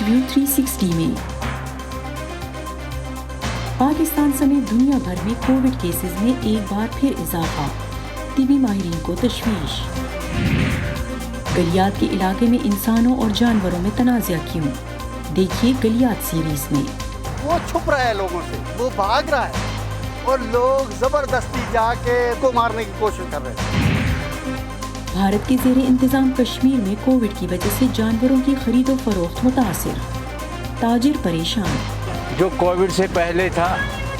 آج ویو 360 میں پاکستان سمیت دنیا بھر میں کووڈ کیسز میں ایک بار پھر اضافہ، طبی ماہرین کو تشویش۔ گلیات کے علاقے میں انسانوں اور جانوروں میں تنازع کیوں؟ دیکھیے گلیات سیریز میں۔ وہ چھپ رہا ہے لوگوں سے، وہ بھاگ رہا ہے اور لوگ زبردستی جا کے کو مارنے کی کوشش کر رہے ہیں۔ بھارت کے زیر انتظام کشمیر میں کووڈ کی وجہ سے جانوروں کی خرید و فروخت متاثر، تاجر پریشان۔ جو کووڈ سے پہلے تھا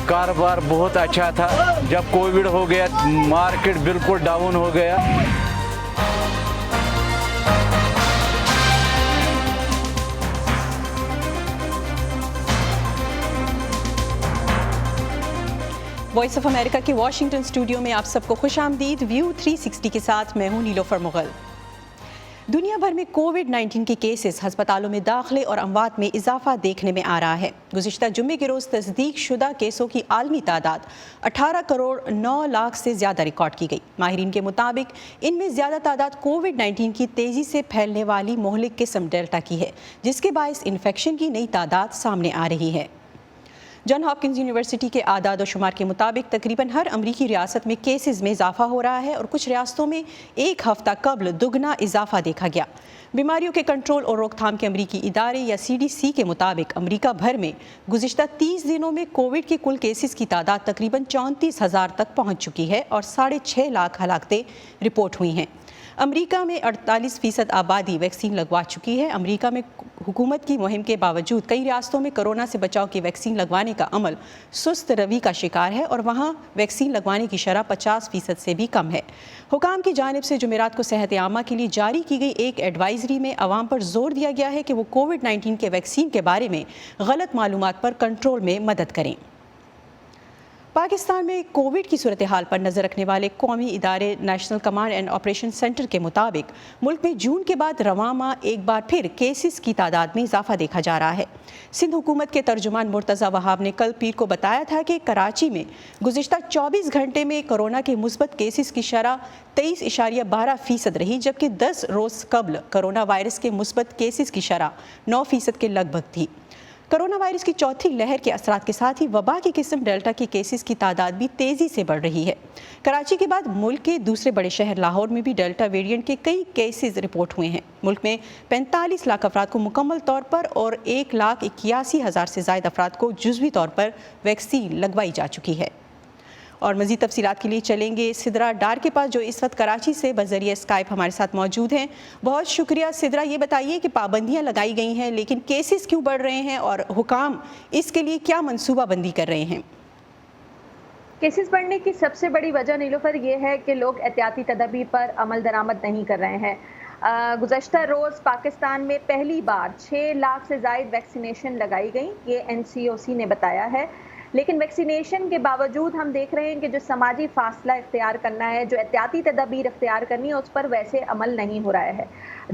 کاروبار بہت اچھا تھا، جب کووڈ ہو گیا مارکیٹ بالکل ڈاؤن ہو گیا۔ وائس آف امریکہ کے واشنگٹن اسٹوڈیو میں آپ سب کو خوش آمدید۔ ویو 360 کے ساتھ میں ہوں نیلوفر مغل۔ دنیا بھر میں کووڈ 19 کے کیسز، ہسپتالوں میں داخلے اور اموات میں اضافہ دیکھنے میں آ رہا ہے۔ گزشتہ جمعے کے روز تصدیق شدہ کیسوں کی عالمی تعداد 18 کروڑ 9 لاکھ سے زیادہ ریکارڈ کی گئی۔ ماہرین کے مطابق ان میں زیادہ تعداد کووڈ 19 کی تیزی سے پھیلنے والی مہلک قسم ڈیلٹا کی ہے، جس کے باعث انفیکشن کی نئی تعداد سامنے آ رہی ہے۔ جان ہاپکنز یونیورسٹی کے اعداد و شمار کے مطابق تقریباً ہر امریکی ریاست میں کیسز میں اضافہ ہو رہا ہے اور کچھ ریاستوں میں ایک ہفتہ قبل دگنا اضافہ دیکھا گیا۔ بیماریوں کے کنٹرول اور روک تھام کے امریکی ادارے یا CDC کے مطابق امریکہ بھر میں گزشتہ 30 دنوں میں کووڈ کے کل کیسز کی تعداد تقریباً 34,000 تک پہنچ چکی ہے اور 6.5 لاکھ ہلاکتیں رپورٹ ہوئی ہیں۔ امریکہ میں 48% آبادی ویکسین لگوا چکی ہے۔ امریکہ میں حکومت کی مہم کے باوجود کئی ریاستوں میں کورونا سے بچاؤ کی ویکسین لگوانے کا عمل سست روی کا شکار ہے اور وہاں ویکسین لگوانے کی شرح 50% سے بھی کم ہے۔ حکام کی جانب سے جمعرات کو صحت عامہ کے لیے جاری کی گئی ایک ایڈوائزری میں عوام پر زور دیا گیا ہے کہ وہ کووڈ 19 کے ویکسین کے بارے میں غلط معلومات پر کنٹرول میں مدد کریں۔ پاکستان میں کووڈ کی صورتحال پر نظر رکھنے والے قومی ادارے national command and operation centre کے مطابق ملک میں جون کے بعد رواں ماہ ایک بار پھر کیسز کی تعداد میں اضافہ دیکھا جا رہا ہے۔ سندھ حکومت کے ترجمان مرتضی وہاب نے کل پیر کو بتایا تھا کہ کراچی میں گزشتہ 24 گھنٹے میں کورونا کے مثبت کیسز کی شرح 23.12% رہی، جبکہ 10 روز قبل کورونا وائرس کے مثبت کیسز کی شرح 9% کے لگ بھگ تھی۔ کورونا وائرس کی چوتھی لہر کے اثرات کے ساتھ ہی وبا کی قسم ڈیلٹا کے کیسز کی تعداد بھی تیزی سے بڑھ رہی ہے۔ کراچی کے بعد ملک کے دوسرے بڑے شہر لاہور میں بھی ڈیلٹا ویریئنٹ کے کئی کیسز رپورٹ ہوئے ہیں۔ ملک میں 45 لاکھ افراد کو مکمل طور پر اور 1,81,000 سے زائد افراد کو جزوی طور پر ویکسین لگوائی جا چکی ہے۔ اور مزید تفصیلات کے لیے چلیں گے سدرا ڈار کے پاس، جو اس وقت کراچی سے بذریعہ اسکائپ ہمارے ساتھ موجود ہیں۔ بہت شکریہ سدرا، یہ بتائیے کہ پابندیاں لگائی گئی ہیں لیکن کیسز کیوں بڑھ رہے ہیں اور حکام اس کے لیے کیا منصوبہ بندی کر رہے ہیں؟ کیسز بڑھنے کی سب سے بڑی وجہ نیلوفر یہ ہے کہ لوگ احتیاطی تدابیر پر عمل درآمد نہیں کر رہے ہیں۔ گزشتہ روز پاکستان میں پہلی بار 6 لاکھ سے زائد ویکسینیشن لگائی گئی، یہ NCOC نے بتایا ہے۔ لیکن ویکسینیشن کے باوجود ہم دیکھ رہے ہیں کہ جو سماجی فاصلہ اختیار کرنا ہے، جو احتیاطی تدابیر اختیار کرنی ہے، اس پر ویسے عمل نہیں ہو رہا ہے۔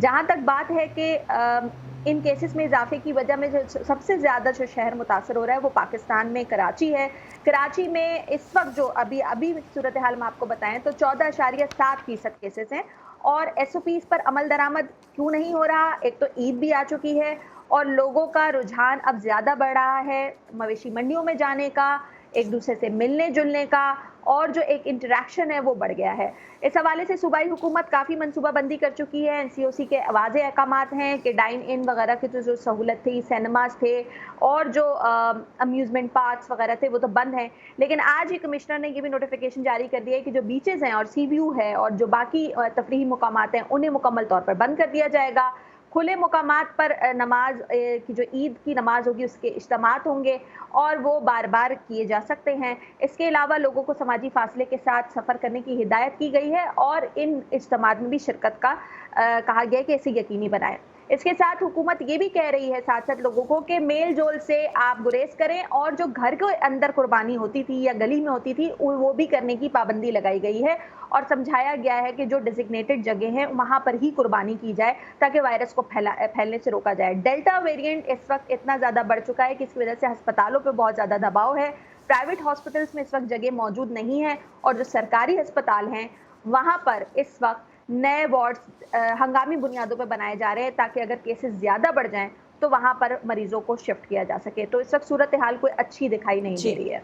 جہاں تک بات ہے کہ ان کیسز میں اضافے کی وجہ میں جو سب سے زیادہ جو شہر متاثر ہو رہا ہے وہ پاکستان میں کراچی ہے۔ کراچی میں اس وقت جو ابھی صورتحال میں آپ کو بتائیں تو 14.7% کیسز ہیں، اور SOPs پر عمل درآمد کیوں نہیں ہو رہا؟ ایک تو عید بھی آ چکی ہے اور لوگوں کا رجحان اب زیادہ بڑھ رہا ہے مویشی منڈیوں میں جانے کا، ایک دوسرے سے ملنے جلنے کا، اور جو ایک انٹریکشن ہے وہ بڑھ گیا ہے۔ اس حوالے سے صوبائی حکومت کافی منصوبہ بندی کر چکی ہے۔ NCOC کے واضح احکامات ہیں کہ ڈائن ان وغیرہ کی جو سہولت تھی، سینماز تھے اور جو امیوزمنٹ پارکس وغیرہ تھے وہ تو بند ہیں، لیکن آج ہی کمشنر نے یہ بھی نوٹیفیکیشن جاری کر دیا ہے کہ جو بیچز ہیں اور سی ویو ہے اور جو باقی تفریحی مقامات ہیں انہیں مکمل طور پر بند کر دیا جائے گا۔ کھلے مقامات پر نماز کی جو عید کی نماز ہوگی اس کے اجتماعات ہوں گے اور وہ بار بار کیے جا سکتے ہیں۔ اس کے علاوہ لوگوں کو سماجی فاصلے کے ساتھ سفر کرنے کی ہدایت کی گئی ہے اور ان اجتماعات میں بھی شرکت کا کہا گیا ہے کہ اسے یقینی بنائیں۔ اس کے ساتھ حکومت یہ بھی کہہ رہی ہے ساتھ ساتھ لوگوں کو کہ میل جول سے آپ گریز کریں، اور جو گھر کے اندر قربانی ہوتی تھی یا گلی میں ہوتی تھی وہ بھی کرنے کی پابندی لگائی گئی ہے، اور سمجھایا گیا ہے کہ جو ڈیزگنیٹڈ جگہ ہیں وہاں پر ہی قربانی کی جائے تاکہ وائرس کو پھیلنے سے روکا جائے۔ ڈیلٹا ویریئنٹ اس وقت اتنا زیادہ بڑھ چکا ہے کہ اس کی وجہ سے ہسپتالوں پہ بہت زیادہ دباؤ ہے۔ پرائیویٹ ہاسپٹلس میں اس وقت جگہ موجود نہیں ہے، اور جو سرکاری ہسپتال ہیں وہاں پر اس وقت نئے وارڈز ہنگامی بنیادوں پہ بنائے جا رہے ہیں تاکہ اگر کیسز زیادہ بڑھ جائیں तो वहाँ पर मरीजों को शिफ्ट किया जा सके। तो इस वक्त सूरत हाल कोई अच्छी दिखाई नहीं दे रही है।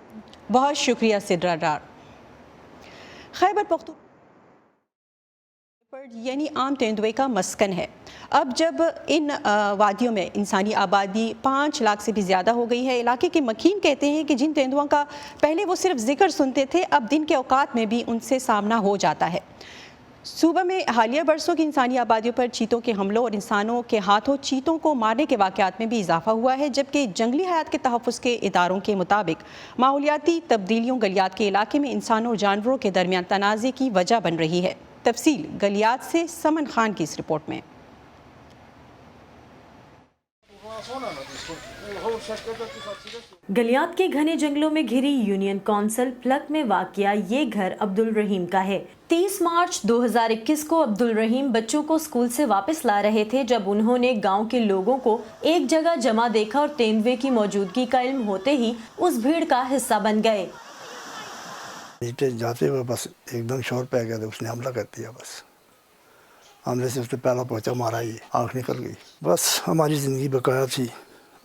बहुत शुक्रिया सिद्रा डार। खैबर पख्तूनख्वा यानी आम तेंदुए का मस्कन है। अब जब इन वादियों में इंसानी आबादी 5 लाख से भी ज़्यादा हो गई है, इलाके के मकीन कहते हैं कि जिन तेंदुओं का पहले वो सिर्फ जिक्र सुनते थे, अब दिन के औकात में भी उनसे सामना हो जाता है। सूबे में हालिया बरसों की इंसानी आबादियों पर चीतों के हमलों और इंसानों के हाथों चीतों को मारने के वाक़यात में भी इजाफा हुआ है, जबकि जंगली हयात के तहफ़्फ़ुज़ के इदारों के मुताबिक माहौलियाती तब्दीलियों गलियात के इलाके में इंसानों और जानवरों के दरमियान तनाज़े की वजह बन रही है। तफसील गलियात से समन खान की इस रिपोर्ट में। गलियात के घने जंगलों में घिरी यूनियन काउंसिल प्लग में वाक़िया ये घर अब्दुल रहीम का है। 30 मार्च 2021 को अब्दुल रहीम बच्चों को स्कूल से वापस ला रहे थे जब उन्होंने गांव के लोगों को एक जगह जमा देखा और तेंदुए की मौजूदगी का इल्म होते ही उस भीड़ का हिस्सा बन गए। जाते हुए बस एकदम शोर पै गया, तो उसने हमला कर दिया। बस हमले से उसने पहला पहुंचा, मारा, ही आँख निकल गई। बस हमारी ज़िंदगी बकाया थी,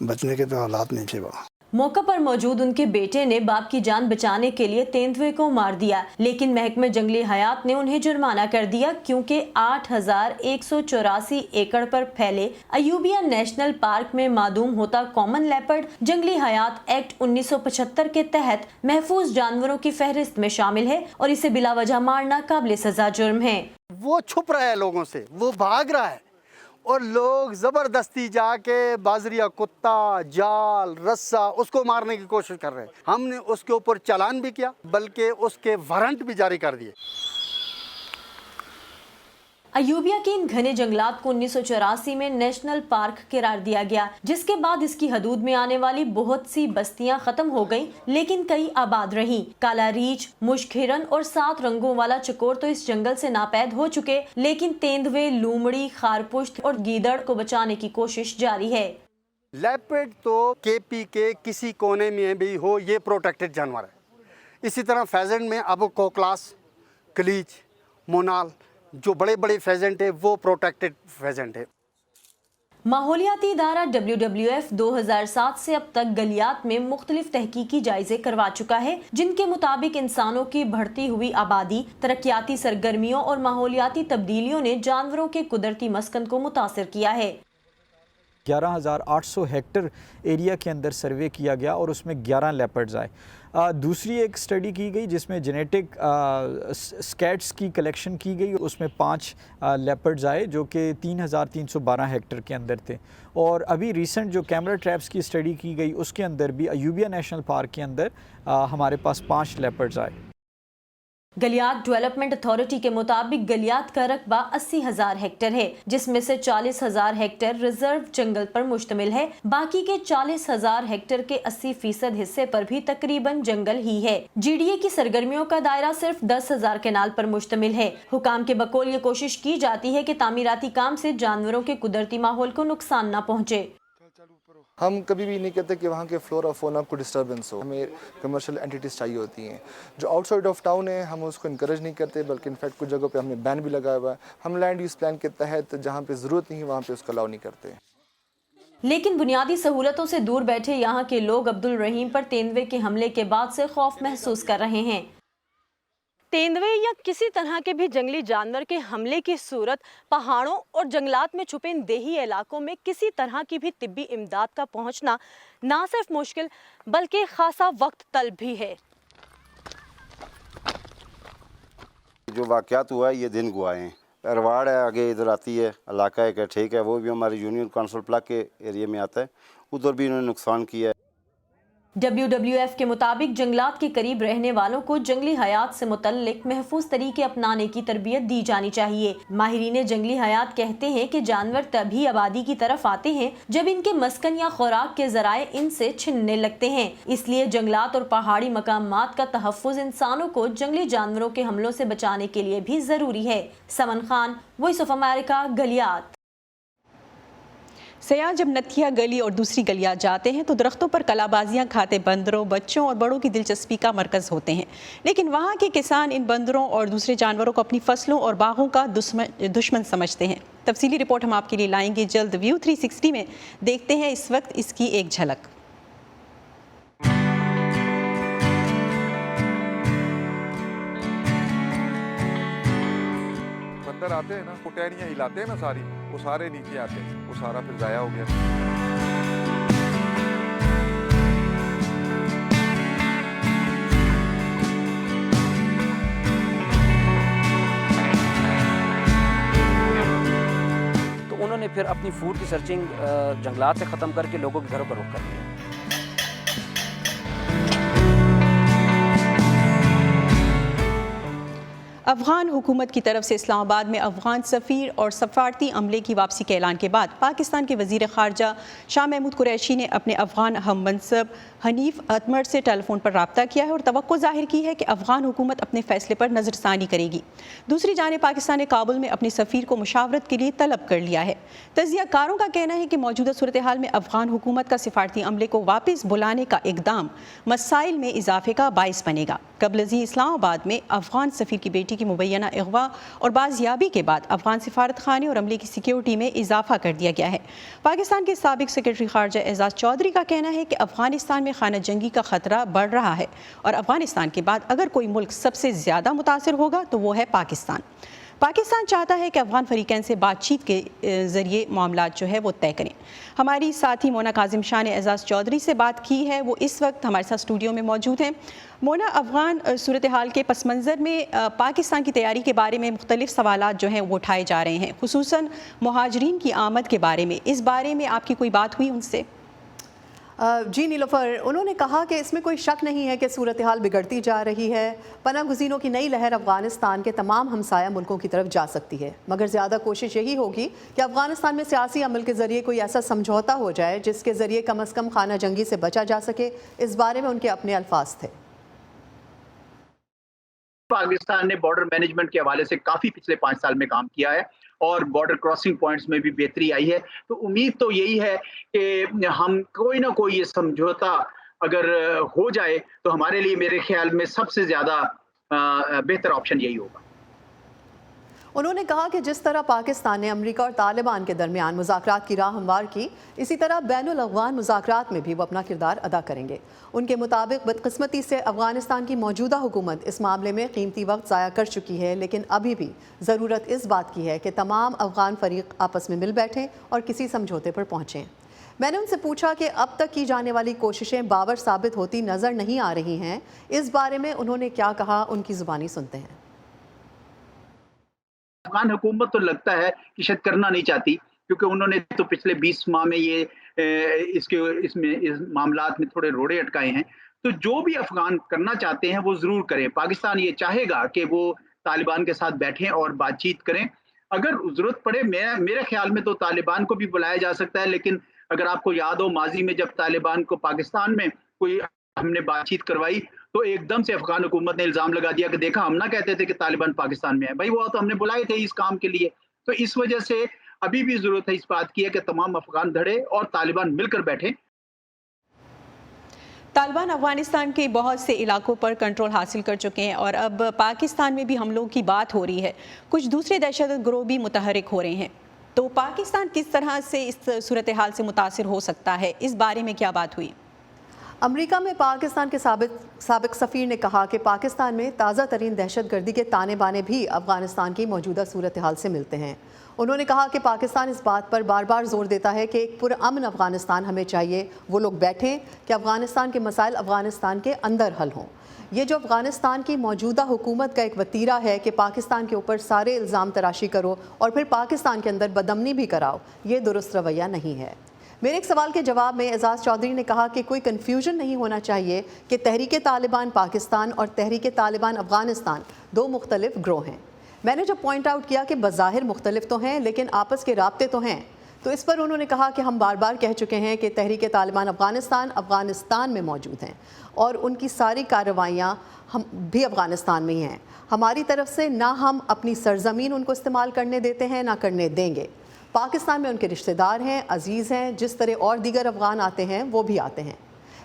बचने के तो हालात नहीं थे वहाँ। मौका पर मौजूद उनके बेटे ने बाप की जान बचाने के लिए तेंदुए को मार दिया, लेकिन महकमे जंगली हयात ने उन्हें जुर्माना कर दिया क्योंकि 8,184 एकड़ पर फैले अयूबिया नेशनल पार्क में मादूम होता कॉमन लेपर्ड जंगली हयात एक्ट 1975 के तहत महफूज जानवरों की फहरिस्त में शामिल है और इसे बिला वजह मारना काबिल सजा जुर्म है। वो छुप रहा है लोगों से, वो भाग रहा है और लोग ज़बरदस्ती जाके बाजरिया कुत्ता, जाल, रस्सा उसको मारने की कोशिश कर रहे हैं। हमने उसके ऊपर चालान भी किया, बल्कि उसके वारंट भी जारी कर दिए। अयूबिया के इन घने जंगलात को 1984 में नेशनल पार्क करार दिया गया, जिसके बाद इसकी हदूद में आने वाली बहुत सी बस्तियां खत्म हो गईं, लेकिन कई आबाद रहीं। काला रीछ, मुश्क हिरन और 7 रंगों वाला चकोर तो इस जंगल से नापैद हो चुके, लेकिन तेंदुए, लूमड़ी, खारपुश्त और गीदड़ को बचाने की कोशिश जारी है। लेपर्ड तो केपी के किसी कोने में भी हो, ये प्रोटेक्टेड जानवर है। इसी तरह फेजेंट में अब कोकलास, कलीच, मोनाल, जो बड़े बड़े फेजेंट है वो प्रोटेक्टेड फेजेंट है। माहौलियाती इदारा WWF 2007 से अब तक गलियात में मुख्तलिफ तहकीकी जायजे करवा चुका है, जिनके मुताबिक इंसानों की बढ़ती हुई आबादी, तरक्याती सरगर्मियों और माहौलियाती तब्दीलियों ने जानवरों के कुदरती मस्कन को मुतासिर किया है। 11,800 हेक्टर एरिया के अंदर सर्वे किया गया और उसमें 11 लेपर्ड्स आए। दूसरी एक स्टडी की गई जिसमें जेनेटिक स्कैट्स की कलेक्शन की गई, उसमें 5 लेपर्ड्स आए जो कि 3,312 हेक्टर के अंदर थे। और अभी रिसेंट जो कैमरा ट्रैप्स की स्टडी की गई उसके अंदर भी अयूबिया नेशनल पार्क के अंदर हमारे पास 5 लेपर्ड्स आए। गलियात डेवलपमेंट अथॉरिटी के मुताबिक गलियात का रकबा 80,000 हेक्टर है, जिसमें से 40,000 हेक्टर रिजर्व जंगल पर मुश्तमिल है। बाकी के 40,000 हेक्टर के 80% हिस्से पर भी तकरीबन जंगल ही है। GDA की सरगर्मियों का दायरा सिर्फ 10,000 केनाल पर मुश्तमिल है। हुकाम के बकौल ये कोशिश की जाती है कि तामीराती काम से जानवरों के कुदरती माहौल को नुकसान न पहुँचे। हम कभी भी नहीं कहते कि वहाँ के फ्लोरा फोना को डिस्टर्बेंस हो। हमें कमर्शियल एंटिटीज़ चाहिए होती हैं जो आउटसाइड ऑफ टाउन है, हम उसको इनकरेज नहीं करते, बल्कि इनफैक्ट कुछ जगहों पे हमने बैन भी लगाया हुआ है। हम लैंड यूज़ प्लान के तहत जहाँ पे ज़रूरत नहीं वहाँ पे उसको अलाउ नहीं करते। लेकिन बुनियादी सहूलतों से दूर बैठे यहाँ के लोग अब्दुल रहीम पर तेंदुए के हमले के बाद से खौफ महसूस कर रहे हैं। तेंदुए या किसी तरह के भी जंगली जानवर के हमले की सूरत पहाड़ों और जंगलात में छुपे इन देही इलाकों में किसी तरह की भी तिब्बी इमदाद का पहुंचना ना सिर्फ मुश्किल बल्कि खासा वक्त तलब भी है। जो वाक़यात हुआ है ये दिन गुआए हैं। अरवाड़ है आगे इधर आती है, इलाका है ठीक है, वो भी हमारे यूनियन काउंसिल प्लाक के एरिया में आता है, उधर भी इन्होंने नुकसान किया है। WWF के मुताबिक जंगलात के करीब रहने वालों को जंगली हयात से मुतल्लिक महफूज तरीके अपनाने की तरबियत दी जानी चाहिए। माहिरीन जंगली हयात कहते हैं कि जानवर तभी आबादी की तरफ आते हैं जब इनके मस्कन या खुराक के जराए इनसे छिनने लगते हैं। इसलिए जंगलात और पहाड़ी मकामात का तहफ़्फ़ुज़ इंसानों को जंगली जानवरों के हमलों से बचाने के लिए भी ज़रूरी है। Saman Khan, Voice of America, Galiyat. सयाह जब नथिया गली और दूसरी गलियाँ जाते हैं तो दरख्तों पर कलाबाजियाँ खाते बंदरों, बच्चों और बड़ों की दिलचस्पी का मरकज़ होते हैं। लेकिन वहाँ के किसान इन बंदरों और दूसरे जानवरों को अपनी फसलों और बागों का दुश्मन समझते हैं। तफसीली रिपोर्ट हम आपके लिए लाएंगे जल्द। व्यू 360 में देखते हैं इस वक्त इसकी एक झलक। बंदर आते हैं ना, कुटैनियाँ हिलाते हैं ना सारी, वो सारे नीचे आते हैं, वो सारा फिर ज़ाया हो गया। उन्होंने फिर अपनी फूड की सर्चिंग जंगलात से ख़त्म करके लोगों के घरों पर रुख कर दिया। अफगान हुकूमत की तरफ से इस्लामाबाद में अफगान सफ़ीर और सफारती अमले की वापसी के ऐलान के बाद पाकिस्तान के वज़ीर ख़ारजा शाह महमूद कुरैशी ने अपने अफगान हम मनसब हनीफ अतमर से टेलीफोन पर रब्ता किया है और तवक्को ज़ाहिर की है कि अफगान हुकूमत अपने फ़ैसले पर नज़रसानी करेगी। दूसरी जानिब पाकिस्तान ने काबुल में अपने सफ़ीर को मुशावरत के लिए तलब कर लिया है। तजियाकारों का कहना है कि मौजूदा सूरत हाल में अफगान हुकूमत का सिफारती अमले को वापस बुलाने का इकदाम मसाइल में इजाफे का बाइस बनेगा। कबल-अज़ीं इस्लामाबाद में अफगान सफ़ीर की बेटी की मुबैना अगवा और बाजियाबी के बाद अफगान सिफारत खाने और अमले की सिक्योरिटी में इजाफा कर दिया गया है। पाकिस्तान के साबिक सेक्रेटरी खारजा एजाज चौधरी का कहना है कि अफगानिस्तान में खाना जंगी का खतरा बढ़ रहा है और अफगानिस्तान के बाद अगर कोई मुल्क सबसे ज़्यादा मुतासिर होगा तो वो है पाकिस्तान। पाकिस्तान चाहता है कि अफगान फरीकैन से बातचीत के ज़रिए मामला जो है वो तय करें। हमारी साथी मोना काजिम शाह ने एजाज चौधरी से बात की है, वो इस वक्त हमारे साथ स्टूडियो में मौजूद हैं। मोना, अफगान सूरत हाल के पस मंज़र में पाकिस्तान की तैयारी के बारे में मुख्तलिफ सवालात जो हैं वो उठाए जा रहे हैं, खुसूसन मुहाजिरीन की आमद के बारे में। इस बारे में आपकी कोई बात हुई उनसे? जी नीलोफर, उन्होंने कहा कि इसमें कोई शक नहीं है कि सूरत हाल बिगड़ती जा रही है। पनाह गुज़ीनों की नई लहर अफ़गानिस्तान के तमाम हमसाया मुल्कों की तरफ जा सकती है, मगर ज़्यादा कोशिश यही होगी कि अफ़गानिस्तान में सियासी अमल के ज़रिए कोई ऐसा समझौता हो जाए जिसके ज़रिए कम अज़ कम खाना जंगी से बचा जा सके। इस बारे में उनके अपने अल्फाज थे। पाकिस्तान ने बॉर्डर मैनेजमेंट के हवाले से काफ़ी पिछले 5 साल में काम किया है और बॉर्डर क्रॉसिंग पॉइंट्स में भी बेहतरी आई है। तो उम्मीद तो यही है कि हम कोई ना कोई ये समझौता अगर हो जाए तो हमारे लिए मेरे ख्याल में सबसे ज़्यादा बेहतर ऑप्शन यही होगा। उन्होंने कहा कि जिस तरह पाकिस्तान ने अमेरिका और तालिबान के दरमियान मुज़ाकरात की राह हमवार की, इसी तरह बैनुल अफ़गान मुज़ाकरात में भी वो अपना किरदार अदा करेंगे। उनके मुताबिक बदकिस्मती से अफ़गानिस्तान की मौजूदा हुकूमत इस मामले में कीमती वक्त ज़ाया कर चुकी है, लेकिन अभी भी ज़रूरत इस बात की है कि तमाम अफ़गान फ़रीक आपस में मिल बैठें और किसी समझौते पर पहुँचें। मैंने उनसे पूछा कि अब तक की जाने वाली कोशिशें बावर साबित होती नज़र नहीं आ रही हैं। इस बारे में उन्होंने क्या कहा, उनकी ज़ुबानी सुनते हैं। अफगान हुकूमत तो लगता है कि शायद करना नहीं चाहती, क्योंकि उन्होंने तो पिछले 20 माह में इस मामलात में थोड़े रोड़े अटकाए हैं। तो जो भी अफगान करना चाहते हैं वो ज़रूर करें। पाकिस्तान ये चाहेगा कि वो तालिबान के साथ बैठें और बातचीत करें। अगर ज़रूरत पड़े मेरे ख्याल में तो तालिबान को भी बुलाया जा सकता है, लेकिन अगर आपको याद हो माजी में जब तालिबान को पाकिस्तान में कोई हमने बातचीत करवाई तो एकदम से अफगान हुकूमत ने इल्ज़ाम लगा दिया कि देखा हम ना कहते थे कि तालिबान पाकिस्तान में है, भाई वो तो हमने बुलाए थे इस काम के लिए। तो इस वजह से अभी भी ज़रूरत है इस बात की है कि तमाम अफगान धड़े और तालिबान मिलकर बैठें। तालिबान अफगानिस्तान के बहुत से इलाकों पर कंट्रोल हासिल कर चुके हैं और अब पाकिस्तान में भी हमलों की बात हो रही है। कुछ दूसरे दहशत गिरोह भी मुतहरिक हो रहे हैं। तो पाकिस्तान किस तरह से इस सूरत हाल से मुतासिर हो सकता है, इस बारे में क्या बात हुई? अमेरिका में पाकिस्तान के साबिक सफ़ीर ने कहा कि पाकिस्तान में ताज़ा तरीन दहशत गर्दी के ताने बाने भी अफ़गानिस्तान की मौजूदा सूरत हाल से मिलते हैं। उन्होंने कहा कि पाकिस्तान इस बात पर बार बार जोर देता है कि एक पुरअमन अफ़गानिस्तान हमें चाहिए। वो लोग बैठें कि अफ़गानिस्तान के मसाइल अफ़गानिस्तान के अंदर हल हों। ये जो अफ़गानिस्तान की मौजूदा हुकूमत का एक वतीरा है कि पाकिस्तान के ऊपर सारे इल्ज़ाम तराशी करो और फिर पाकिस्तान के अंदर बदअमनी भी कराओ, ये दुरुस्त रवैया नहीं है। मेरे एक सवाल के जवाब में एजाज चौधरी ने कहा कि कोई कन्फ्यूजन नहीं होना चाहिए कि तहरीक तालिबान पाकिस्तान और तहरीक तालिबान अफ़गानिस्तान दो मुख्तलिफ ग्रोह हैं। मैंने जब पॉइंट आउट किया कि बज़ाहिर मुख्तलिफ तो हैं लेकिन आपस के राब्ते तो हैं, तो इस पर उन्होंने कहा कि हम बार बार कह चुके हैं कि तहरीक तालिबान अफ़गानिस्तान में मौजूद हैं और उनकी सारी कार्रवाइयाँ हम भी अफ़गानिस्तान में ही हैं। हमारी तरफ से ना हम अपनी सरजमीन उनको इस्तेमाल करने देते हैं ना करने देंगे। पाकिस्तान में उनके रिश्तेदार हैं, अजीज़ हैं, जिस तरह और दीगर अफ़गान आते हैं वो भी आते हैं।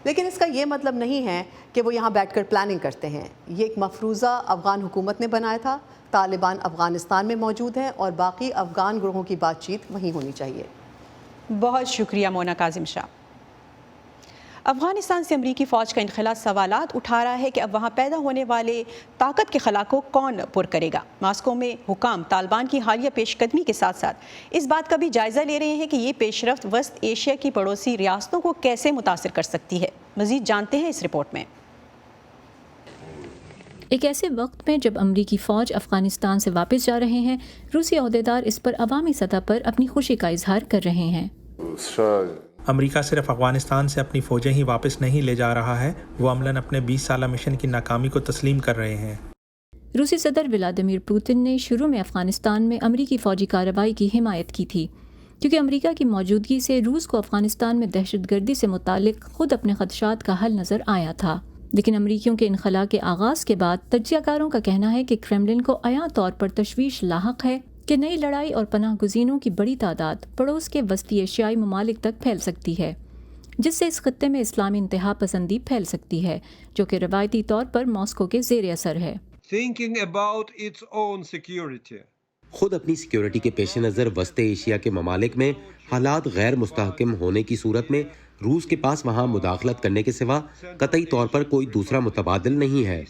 لیکن اس کا یہ مطلب نہیں ہے کہ وہ یہاں بیٹھ کر پلاننگ کرتے ہیں. یہ ایک مفروضہ افغان حکومت نے بنایا تھا. طالبان افغانستان میں موجود ہیں اور باقی افغان گروہوں کی بات چیت وہیں ہونی چاہیے. بہت شکریہ مونا کاظم شاہ. افغانستان سے امریکی فوج کا انخلا سوالات اٹھا رہا ہے کہ اب وہاں پیدا ہونے والے طاقت کے خلا کو کون پر کرے گا. ماسکو میں حکام طالبان کی حالیہ پیش قدمی کے ساتھ ساتھ اس بات کا بھی جائزہ لے رہے ہیں کہ یہ پیش رفت وسط ایشیا کی پڑوسی ریاستوں کو کیسے متاثر کر سکتی ہے. مزید جانتے ہیں اس رپورٹ میں. ایک ایسے وقت میں جب امریکی فوج افغانستان سے واپس جا رہے ہیں، روسی عہدیدار اس پر عوامی سطح پر اپنی خوشی کا اظہار کر رہے ہیں. امریکہ صرف افغانستان سے اپنی فوجیں ہی واپس نہیں لے جا رہا ہے، وہ عملاً اپنے 20 سالہ مشن کی ناکامی کو تسلیم کر رہے ہیں. روسی صدر ولادیمیر پوتن نے شروع میں افغانستان میں امریکی فوجی کارروائی کی حمایت کی تھی، کیونکہ امریکہ کی موجودگی سے روس کو افغانستان میں دہشت گردی سے متعلق خود اپنے خدشات کا حل نظر آیا تھا. لیکن امریکیوں کے انخلا کے آغاز کے بعد تجزیہ کاروں کا کہنا ہے کہ کرملن کو عیاں طور پر تشویش لاحق ہے کہ نئی لڑائی اور پناہ گزینوں کی بڑی تعداد پڑوس کے وسطی ایشیائی ممالک تک پھیل سکتی ہے، جس سے اس خطے میں اسلامی انتہا پسندی پھیل سکتی ہے، جو کہ روایتی طور پر ماسکو کے زیر اثر ہے. خود اپنی سیکیورٹی کے پیش نظر وسط ایشیا کے ممالک میں حالات غیر مستحکم ہونے کی صورت میں روس کے پاس وہاں مداخلت کرنے کے سوا قطعی طور پر کوئی دوسرا متبادل نہیں ہے.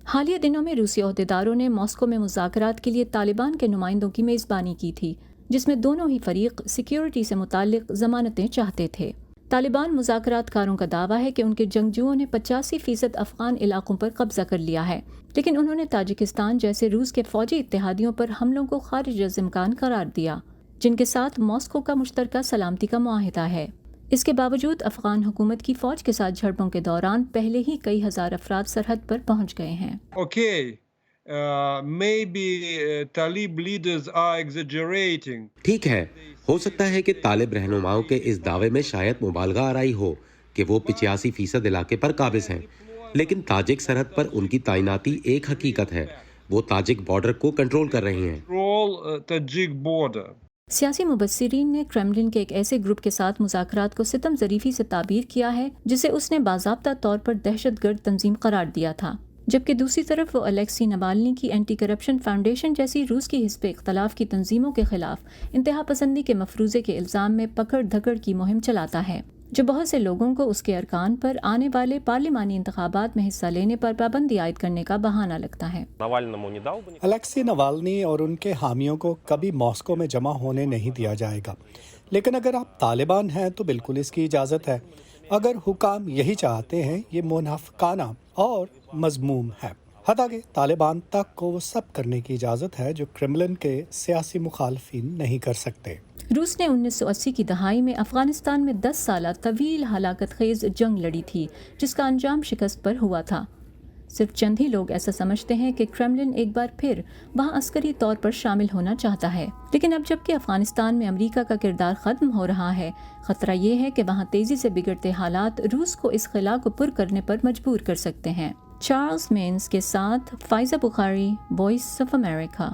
حالیہ دنوں میں روسی عہدیداروں نے ماسکو میں مذاکرات کے لیے طالبان کے نمائندوں کی میزبانی کی تھی، جس میں دونوں ہی فریق سیکیورٹی سے متعلق ضمانتیں چاہتے تھے. طالبان مذاکرات کاروں کا دعویٰ ہے کہ ان کے جنگجوؤں نے 85% افغان علاقوں پر قبضہ کر لیا ہے، لیکن انہوں نے تاجکستان جیسے روس کے فوجی اتحادیوں پر حملوں کو خارج از امکان قرار دیا، جن کے ساتھ ماسکو کا مشترکہ سلامتی کا معاہدہ ہے. اس کے باوجود افغان حکومت کی فوج کے ساتھ جھڑپوں کے دوران پہلے ہی کئی ہزار افراد سرحد پر پہنچ گئے ہیں. ٹھیک ہے، ہو سکتا ہے کہ طالب رہنماؤں کے اس دعوے میں شاید مبالغہ آرائی ہو کہ وہ 85% علاقے پر قابض ہیں، لیکن تاجک سرحد پر ان کی تعیناتی ایک حقیقت ہے. وہ تاجک بارڈر کو کنٹرول کر رہے ہیں. سیاسی مبصرین نے کرملن کے ایک ایسے گروپ کے ساتھ مذاکرات کو ستم ظریفی سے تعبیر کیا ہے جسے اس نے باضابطہ طور پر دہشت گرد تنظیم قرار دیا تھا، جبکہ دوسری طرف وہ الیکسی نوالنی کی اینٹی کرپشن فاؤنڈیشن جیسی روس کی حزب اختلاف کی تنظیموں کے خلاف انتہا پسندی کے مفروضے کے الزام میں پکڑ دھکڑ کی مہم چلاتا ہے، جو بہت سے لوگوں کو اس کے ارکان پر آنے والے پارلیمانی انتخابات میں حصہ لینے پر پابندی عائد کرنے کا بہانہ لگتا ہے. الیکسی نوالنی اور ان کے حامیوں کو کبھی ماسکو میں جمع ہونے نہیں دیا جائے گا، لیکن اگر آپ طالبان ہیں تو بالکل اس کی اجازت ہے. اگر حکام یہی چاہتے ہیں، یہ منافقانہ اور مذموم ہے. حتیٰ کہ طالبان تک کو وہ سب کرنے کی اجازت ہے جو کرملن کے سیاسی مخالفین نہیں کر سکتے. روس نے 1980 کی دہائی میں افغانستان میں 10 سالہ طویل ہلاکت خیز جنگ لڑی تھی، جس کا انجام شکست پر ہوا تھا. صرف چند ہی لوگ ایسا سمجھتے ہیں کہ کرملن ایک بار پھر وہاں عسکری طور پر شامل ہونا چاہتا ہے، لیکن اب جب کہ افغانستان میں امریکہ کا کردار ختم ہو رہا ہے، خطرہ یہ ہے کہ وہاں تیزی سے بگڑتے حالات روس کو اس خلا کو پر کرنے پر مجبور کر سکتے ہیں. چارلز مینز کے ساتھ فائزہ بخاری، وائس آف امریکہ.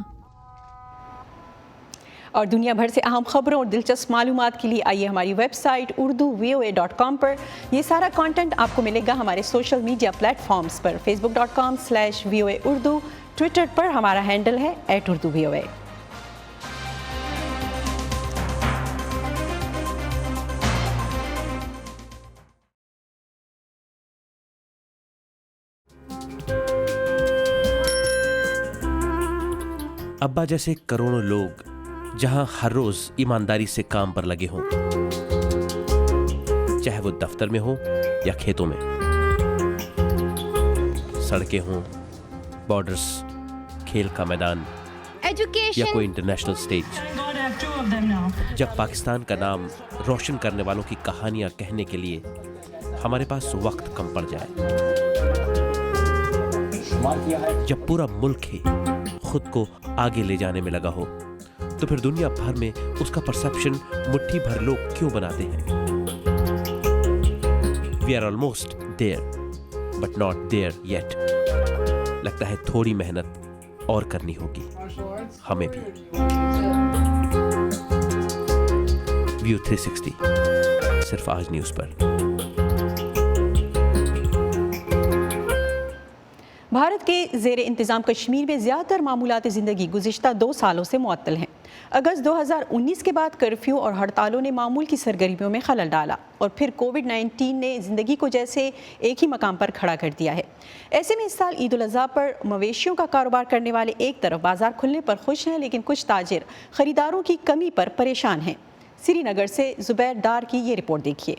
اور دنیا بھر سے اہم خبروں اور دلچسپ معلومات کے لیے آئیے ہماری ویب سائٹ urduvoa.com پر. یہ سارا کانٹینٹ آپ کو ملے گا ہمارے سوشل میڈیا پلیٹ فارمز پر. facebook.com/VOA Urdu، ٹویٹر پر ہمارا ہینڈل ہے @urduvoa. ابا جیسے کروڑوں لوگ جہاں ہر روز ایمانداری سے کام پر لگے ہوں، چاہے وہ دفتر میں ہوں یا کھیتوں میں، سڑکیں ہوں، بارڈرز، کھیل کا میدان یا کوئی انٹرنیشنل سٹیج. جب پاکستان کا نام روشن کرنے والوں کی کہانیاں کہنے کے لیے ہمارے پاس وقت کم پڑ جائے، جب پورا ملک ہی خود کو آگے لے جانے میں لگا ہو، تو پھر دنیا بھر میں اس کا پرسپشن مٹھی بھر لوگ کیوں بناتے ہیں؟ We are almost there, but not there yet. لگتا ہے تھوڑی محنت اور کرنی ہوگی ہمیں بھی. View 360 सिर्फ आज न्यूज़ पर। भारत के ज़ेर इंतज़ाम कश्मीर में ज़्यादातर मामूलात ज़िंदगी गुज़िश्ता 2 सालों से मुअत्तल हैं। अगस्त 2019 के बाद कर्फ्यू और हड़तालों ने मामूल की सरगर्मियों में खलल डाला और फिर कोविड-19 ने ज़िंदगी को जैसे एक ही मकाम पर खड़ा कर दिया है। ऐसे में इस साल ईद उल अज़हा पर मवेशियों का कारोबार करने वाले एक तरफ बाज़ार खुलने पर खुश हैं, लेकिन कुछ ताजिर ख़रीदारों की कमी पर परेशान हैं। श्रीनगर से ज़ुबैर डार की ये रिपोर्ट देखिए।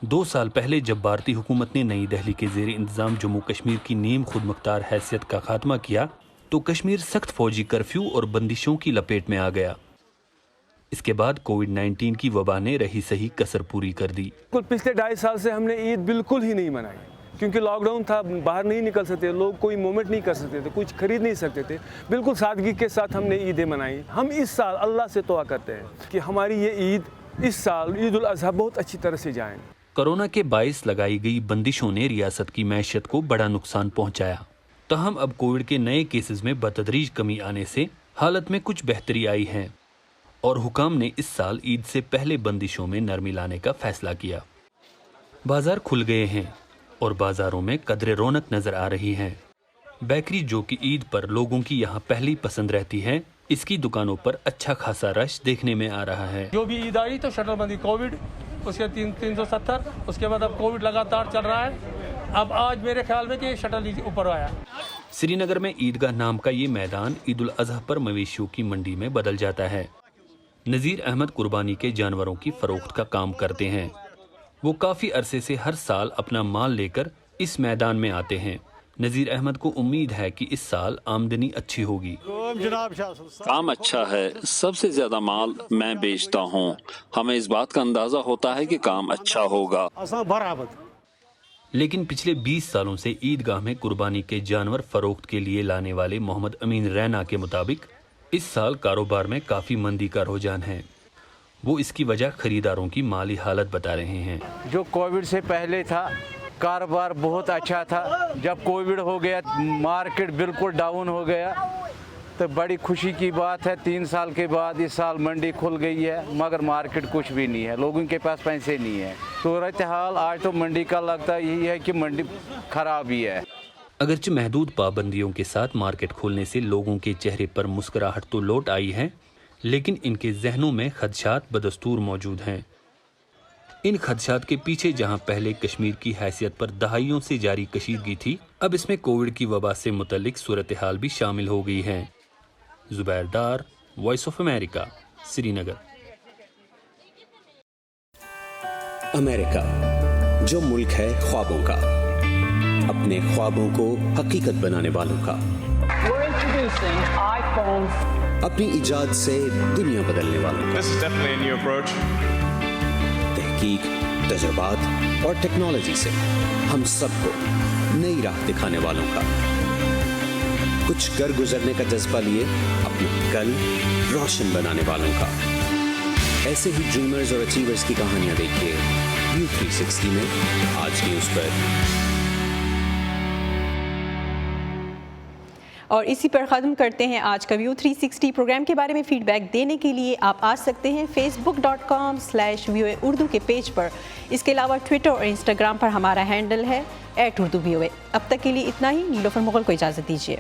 2 साल पहले जब भारतीय हुकूमत ने नई दिल्ली के ज़ेर इंतज़ाम जम्मू कश्मीर की नीम खुद मुख्तार हैसियत का खात्मा किया तो कश्मीर सख्त फौजी कर्फ्यू और बंदिशों की लपेट में आ गया। इसके बाद कोविड-19 की वबा ने रही सही कसर पूरी कर दी। पिछले 2.5 साल से हमने ईद बिल्कुल ही नहीं मनाई, क्योंकि लॉकडाउन था, बाहर नहीं निकल सकते लोग, कोई मूवमेंट नहीं कर सकते थे, कुछ खरीद नहीं सकते थे। बिल्कुल सादगी के साथ हमने ईदें मनाई। हम इस साल अल्लाह से दुआ करते हैं कि हमारी ये ईद इस साल ईद उल अज़हा बहुत अच्छी तरह से जाए। कोरोना के बाइस लगाई गई बंदिशों ने रियासत की मैशत को बड़ा नुकसान पहुंचाया। तहम अब कोविड के नए केसेस में बतदरीज कमी आने से हालत में कुछ बेहतरी आई है और हुकाम ने इस साल ईद से पहले बंदिशों में नरमी लाने का फैसला किया। बाजार खुल गए हैं और बाजारों में कदरे रौनक नजर आ रही है। बेकरी, जो कि ईद पर लोगों की यहाँ पहली पसंद रहती है, इसकी दुकानों पर अच्छा खासा रश देखने में आ रहा है। जो भी ईद आई तो शटरबंदी कोविड, उसके 370, उसके बाद अब कोविड लगातार चल रहा है। अब आज मेरे ख्याल में कि शटल ऊपर आया। श्रीनगर में ईदगाह नाम का ये मैदान ईद उल अज़हा पर मवेशियों की मंडी में बदल जाता है। नज़ीर अहमद कुर्बानी के जानवरों की फरोख्त का काम करते हैं। वो काफ़ी अरसे से हर साल अपना माल लेकर इस मैदान में आते हैं। नज़ीर अहमद को उम्मीद है कि इस साल आमदनी अच्छी होगी। काम अच्छा है, सबसे ज्यादा माल मैं बेचता हूँ। हमें इस बात का अंदाजा होता है कि काम अच्छा होगा। लेकिन पिछले 20 सालों से ईदगाह में कुर्बानी के जानवर फरोख्त के लिए लाने वाले मोहम्मद अमीन रैना के मुताबिक इस साल कारोबार में काफ़ी मंदी का रुझान है। वो इसकी वजह खरीदारों की माली हालत बता रहे हैं। जो कोविड से पहले था कारोबार बहुत अच्छा था, जब कोविड हो गया मार्केट बिल्कुल डाउन हो गया, तो बड़ी खुशी की बात है 3 साल के बाद इस साल मंडी खुल गई है, मगर मार्केट कुछ भी नहीं है, लोगों के पास पैसे नहीं है। सूरत हाल आज तो मंडी का लगता यही है कि मंडी खराब ही है। अगरचे महदूद पाबंदियों के साथ मार्केट खोलने से लोगों के चेहरे पर मुस्कुराहट तो लौट आई है, लेकिन इनके जहनों में खदशात बदस्तूर मौजूद हैं। इन खदशात के पीछे जहां पहले कश्मीर की हैसियत पर दहाइयों से जारी कशीदगी थी, अब इसमें कोविड की वबा से मुतल्लिक सूरत हाल भी शामिल हो गई है। Zubair Dar, Voice of America, Srinagar. America, जो मुल्क है ख्वाबों का, अपने ख्वाबों को हकीकत बनाने वालों का, अपनी इजाद से दुनिया बदलने वालों का, तहकीक, तजुर्बात और टेक्नोलॉजी से हम सबको नई राह दिखाने वालों का, कुछ कर गुजरने का जज्बा लिए अपने कल रोशन बनाने वालों का। ऐसे ही ड्रीमर्स और अचीवर्स की कहानियां देखिए व्यू 360 में आज न्यूज़ पर। और इसी पर ख़त्म करते हैं आज का व्यू 360 प्रोग्राम। के बारे में फीडबैक देने के लिए आप आ सकते हैं facebook.com/VOA उर्दू के पेज पर। इसके अलावा ट्विटर और इंस्टाग्राम पर हमारा हैंडल है @urduvoa। अब तक के लिए इतना ही। नीलोफर मुगल को इजाज़त दीजिए।